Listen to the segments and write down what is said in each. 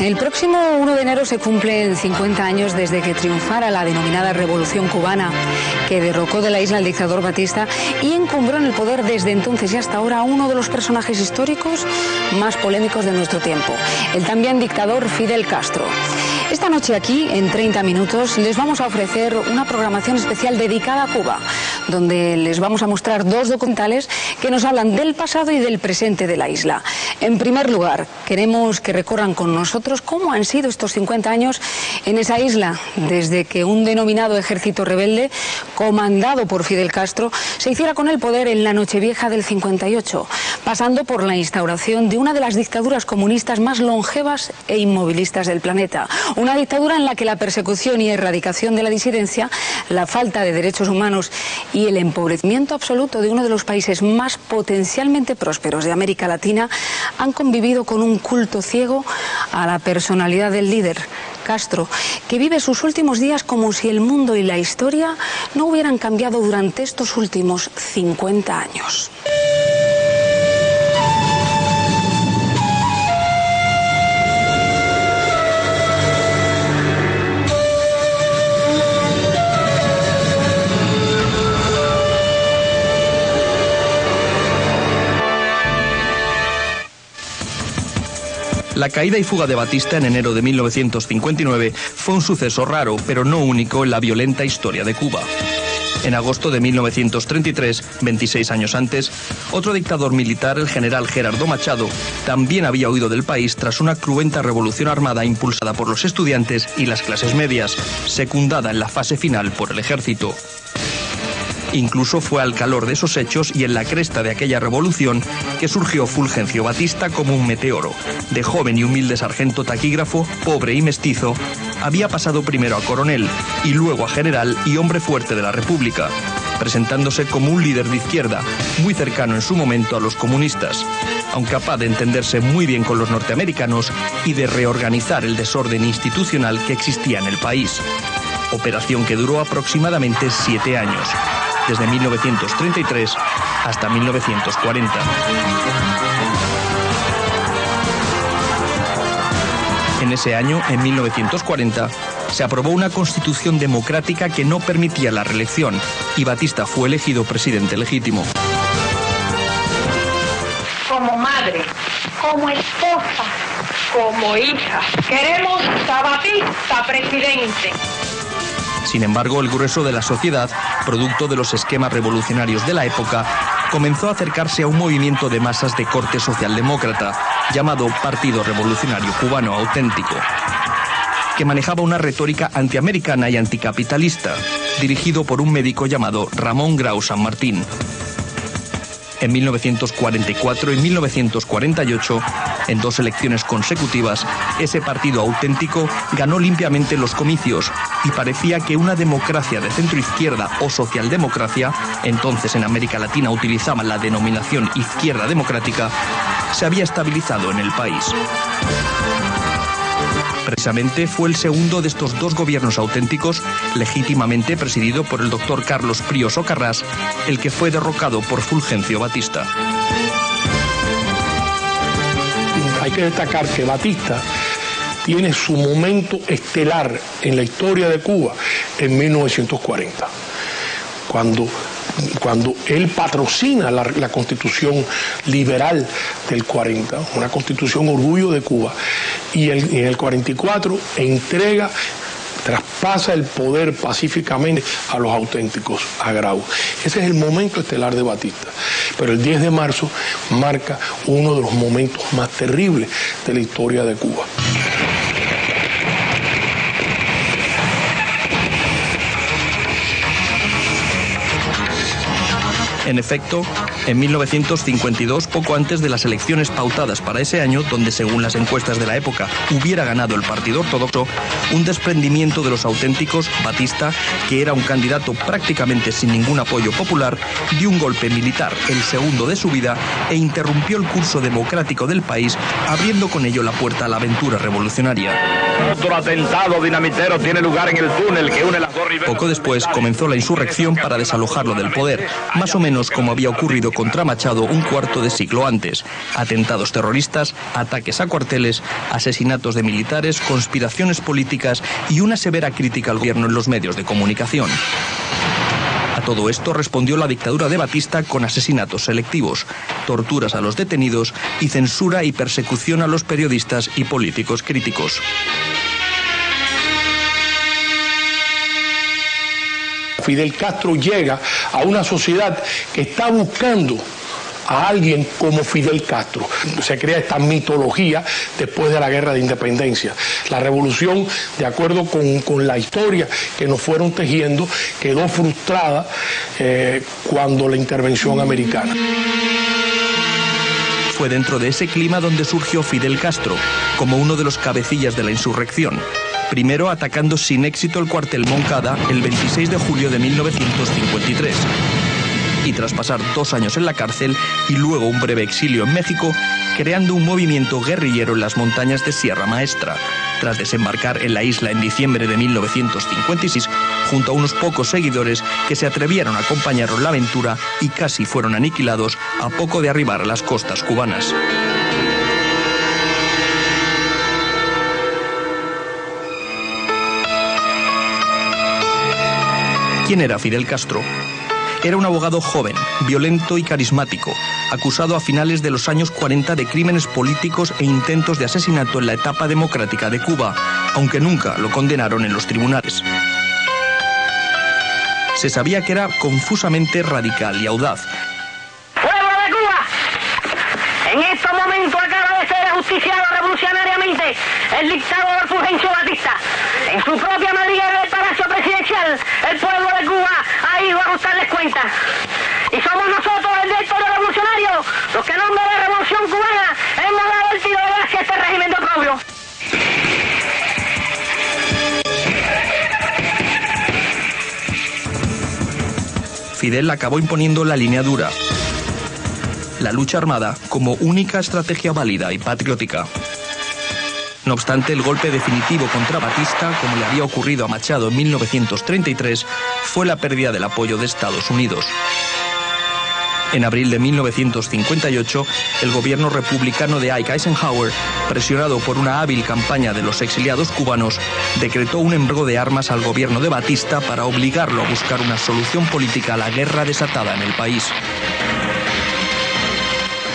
El próximo 1 de enero se cumplen 50 años desde que triunfara la denominada Revolución Cubana, que derrocó de la isla al dictador Batista y encumbró en el poder desde entonces y hasta ahora a uno de los personajes históricos más polémicos de nuestro tiempo, el también dictador Fidel Castro. Esta noche aquí, en 30 minutos, les vamos a ofrecer una programación especial dedicada a Cuba, donde les vamos a mostrar dos documentales que nos hablan del pasado y del presente de la isla. En primer lugar, queremos que recorran con nosotros cómo han sido estos 50 años en esa isla, desde que un denominado ejército rebelde, comandado por Fidel Castro, se hiciera con el poder en la Nochevieja del 58, pasando por la instauración de una de las dictaduras comunistas más longevas e inmovilistas del planeta. Una dictadura en la que la persecución y erradicación de la disidencia, la falta de derechos humanos y el empobrecimiento absoluto de uno de los países más potencialmente prósperos de América Latina han convivido con un culto ciego a la personalidad del líder, Castro, que vive sus últimos días como si el mundo y la historia no hubieran cambiado durante estos últimos 50 años. La caída y fuga de Batista en enero de 1959 fue un suceso raro, pero no único en la violenta historia de Cuba. En agosto de 1933, 26 años antes, otro dictador militar, el general Gerardo Machado, también había huido del país tras una cruenta revolución armada impulsada por los estudiantes y las clases medias, secundada en la fase final por el ejército. Incluso fue al calor de esos hechos y en la cresta de aquella revolución que surgió Fulgencio Batista como un meteoro. De joven y humilde sargento taquígrafo, pobre y mestizo, había pasado primero a coronel y luego a general y hombre fuerte de la República, presentándose como un líder de izquierda, muy cercano en su momento a los comunistas, aunque capaz de entenderse muy bien con los norteamericanos y de reorganizar el desorden institucional que existía en el país. Operación que duró aproximadamente 7 años. Desde 1933 hasta 1940. En ese año, en 1940, se aprobó una constitución democrática que no permitía la reelección y Batista fue elegido presidente legítimo. Como madre, como esposa, como hija, queremos a Batista presidente. Sin embargo, el grueso de la sociedad, producto de los esquemas revolucionarios de la época, comenzó a acercarse a un movimiento de masas de corte socialdemócrata, llamado Partido Revolucionario Cubano Auténtico, que manejaba una retórica antiamericana y anticapitalista, dirigido por un médico llamado Ramón Grau San Martín. En 1944 y 1948, en 2 elecciones consecutivas, ese partido auténtico ganó limpiamente los comicios y parecía que una democracia de centroizquierda o socialdemocracia, entonces en América Latina utilizaban la denominación izquierda democrática, se había estabilizado en el país. Precisamente fue el segundo de estos 2 gobiernos auténticos, legítimamente presidido por el doctor Carlos Príos Ocarrás, el que fue derrocado por Fulgencio Batista. Hay que destacar que Batista tiene su momento estelar en la historia de Cuba en 1940, cuando él patrocina la constitución liberal del 40, una constitución orgullo de Cuba, y en el 44 traspasa el poder pacíficamente a los auténticos, a Grau. Ese es el momento estelar de Batista. Pero el 10 de marzo marca uno de los momentos más terribles de la historia de Cuba. En efecto, En 1952, poco antes de las elecciones pautadas para ese año, donde según las encuestas de la época hubiera ganado el Partido Ortodoxo, un desprendimiento de los auténticos, Batista, que era un candidato prácticamente sin ningún apoyo popular, dio un golpe militar, el segundo de su vida, e interrumpió el curso democrático del país, abriendo con ello la puerta a la aventura revolucionaria. Otro atentado dinamitero tiene lugar en el túnel que une las dos riberas. Poco después comenzó la insurrección para desalojarlo del poder, más o menos como había ocurrido contra Machado un cuarto de siglo antes. Atentados terroristas, ataques a cuarteles, asesinatos de militares, conspiraciones políticas y una severa crítica al gobierno en los medios de comunicación. A todo esto respondió la dictadura de Batista con asesinatos selectivos, torturas a los detenidos y censura y persecución a los periodistas y políticos críticos. Fidel Castro llega a una sociedad que está buscando a alguien como Fidel Castro. Se crea esta mitología después de la guerra de independencia. La revolución, de acuerdo con la historia que nos fueron tejiendo, quedó frustrada cuando la intervención americana. Fue dentro de ese clima donde surgió Fidel Castro, como uno de los cabecillas de la insurrección. Primero atacando sin éxito el cuartel Moncada el 26 de julio de 1953. Y tras pasar 2 años en la cárcel y luego un breve exilio en México, creando un movimiento guerrillero en las montañas de Sierra Maestra, tras desembarcar en la isla en diciembre de 1956, junto a unos pocos seguidores que se atrevieron a acompañarlo en la aventura y casi fueron aniquilados a poco de arribar a las costas cubanas. ¿Quién era Fidel Castro? Era un abogado joven, violento y carismático, acusado a finales de los años 40 de crímenes políticos e intentos de asesinato en la etapa democrática de Cuba, aunque nunca lo condenaron en los tribunales. Se sabía que era confusamente radical y audaz. ¡Pueblo de Cuba! En estos momentos acaba de ser ajusticiado revolucionariamente el dictador Fulgencio Batista. En su propia madriguera del Palacio Presidencial, el pueblo de Cuba ha ido a ajustarles cuentas. Y somos nosotros, el directorio revolucionario, los que en nombre de la Revolución Cubana hemos dado el tiro de gracia a este régimen de oprobio. Fidel acabó imponiendo la línea dura, la lucha armada como única estrategia válida y patriótica. No obstante, el golpe definitivo contra Batista, como le había ocurrido a Machado en 1933, fue la pérdida del apoyo de Estados Unidos. En abril de 1958, el gobierno republicano de Ike Eisenhower, presionado por una hábil campaña de los exiliados cubanos, decretó un embargo de armas al gobierno de Batista para obligarlo a buscar una solución política a la guerra desatada en el país.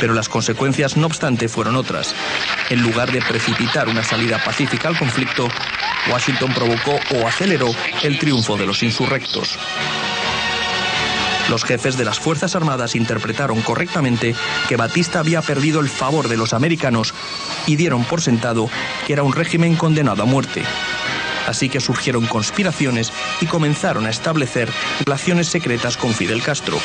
Pero las consecuencias, no obstante, fueron otras. En lugar de precipitar una salida pacífica al conflicto, Washington provocó o aceleró el triunfo de los insurrectos. Los jefes de las Fuerzas Armadas interpretaron correctamente que Batista había perdido el favor de los americanos y dieron por sentado que era un régimen condenado a muerte. Así que surgieron conspiraciones y comenzaron a establecer relaciones secretas con Fidel Castro.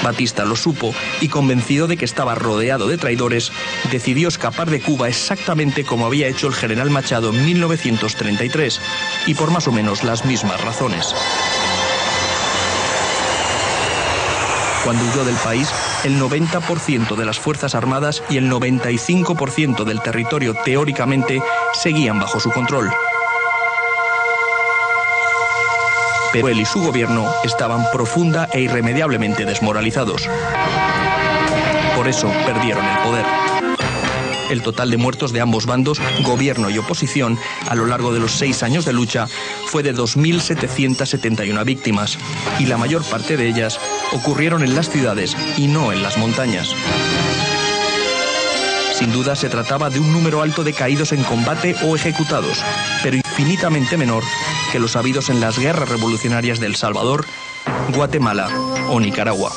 Batista lo supo y, convencido de que estaba rodeado de traidores, decidió escapar de Cuba exactamente como había hecho el general Machado en 1933, y por más o menos las mismas razones. Cuando huyó del país, el 90% de las Fuerzas Armadas y el 95% del territorio teóricamente seguían bajo su control. Pero él y su gobierno estaban profunda e irremediablemente desmoralizados. Por eso perdieron el poder. El total de muertos de ambos bandos, gobierno y oposición, a lo largo de los 6 años de lucha, fue de 2.771 víctimas, y la mayor parte de ellas ocurrieron en las ciudades y no en las montañas. Sin duda se trataba de un número alto de caídos en combate o ejecutados, pero infinitamente menor que los habidos en las guerras revolucionarias de El Salvador, Guatemala o Nicaragua.